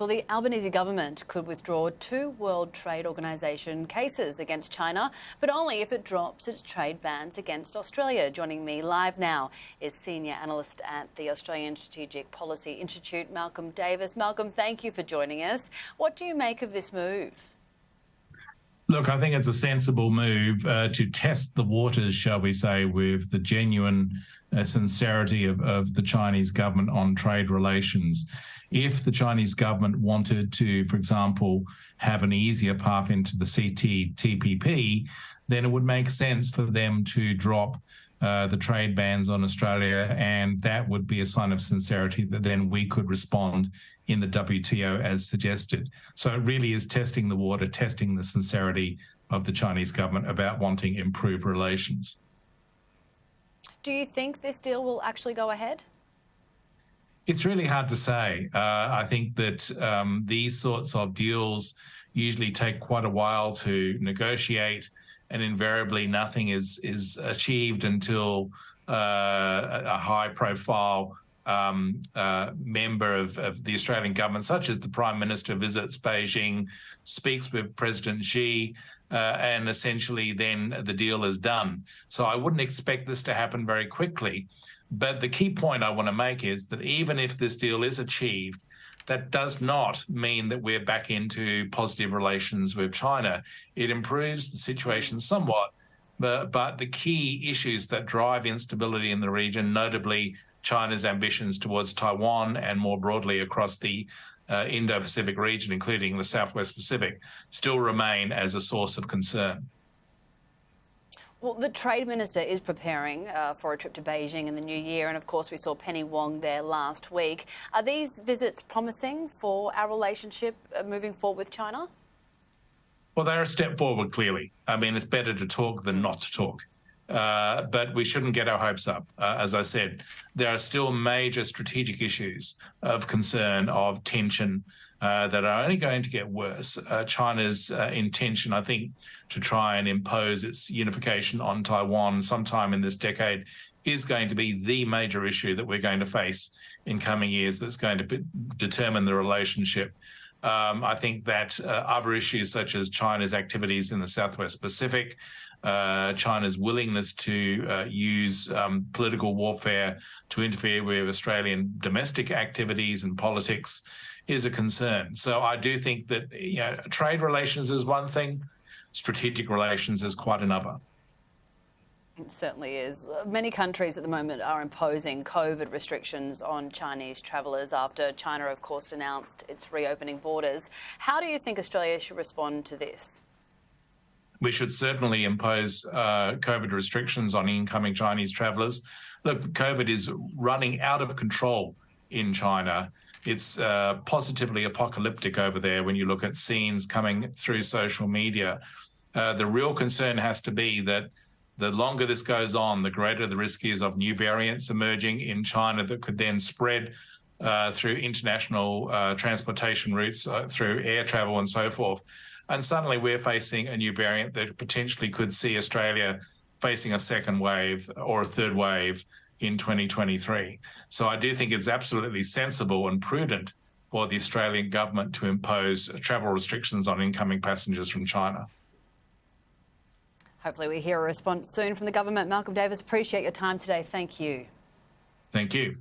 Well, the Albanese government could withdraw 2 World Trade Organization cases against China, but only if it drops its trade bans against Australia. Joining me live now is Senior Analyst at the Australian Strategic Policy Institute, Malcolm Davis. Malcolm, thank you for joining us. What do you make of this move? Look, I think it's a sensible move to test the waters, shall we say, with the genuine sincerity of the Chinese government on trade relations. If the Chinese government wanted to, for example, have an easier path into the CPTPP, then it would make sense for them to drop the trade bans on Australia, and that would be a sign of sincerity that then we could respond in the WTO as suggested. So it really is testing the water, testing the sincerity of the Chinese government about wanting improved relations. Do you think this deal will actually go ahead? It's really hard to say. I think that these sorts of deals usually take quite a while to negotiate, and invariably nothing is achieved until a high-profile member of the Australian government, such as the Prime Minister, visits Beijing, speaks with President Xi, and essentially then the deal is done. So I wouldn't expect this to happen very quickly. But the key point I want to make is that even if this deal is achieved, that does not mean that we're back into positive relations with China. It improves the situation somewhat, but the key issues that drive instability in the region, notably China's ambitions towards Taiwan and more broadly across the Indo-Pacific region, including the Southwest Pacific, still remain as a source of concern. Well, the Trade Minister is preparing for a trip to Beijing in the new year, and of course we saw Penny Wong there last week. Are these visits promising for our relationship moving forward with China? Well, they're a step forward, clearly. I mean, it's better to talk than not to talk. But we shouldn't get our hopes up. As I said, there are still major strategic issues of concern, of tension, that are only going to get worse. China's intention, I think, to try and impose its unification on Taiwan sometime in this decade is going to be the major issue that we're going to face in coming years that's going to determine the relationship. I think that other issues such as China's activities in the Southwest Pacific, China's willingness to use political warfare to interfere with Australian domestic activities and politics is a concern. So I do think that trade relations is one thing, strategic relations is quite another. It certainly is. Many countries at the moment are imposing COVID restrictions on Chinese travellers after China, of course, announced its reopening borders. How do you think Australia should respond to this? We should certainly impose COVID restrictions on incoming Chinese travellers. Look, COVID is running out of control in China. It's positively apocalyptic over there when you look at scenes coming through social media. The real concern has to be that the longer this goes on, the greater the risk is of new variants emerging in China that could then spread through international transportation routes, through air travel and so forth. And suddenly we're facing a new variant that potentially could see Australia facing a second wave or a third wave in 2023. So I do think it's absolutely sensible and prudent for the Australian government to impose travel restrictions on incoming passengers from China. Hopefully we hear a response soon from the government. Malcolm Davis, appreciate your time today. Thank you. Thank you.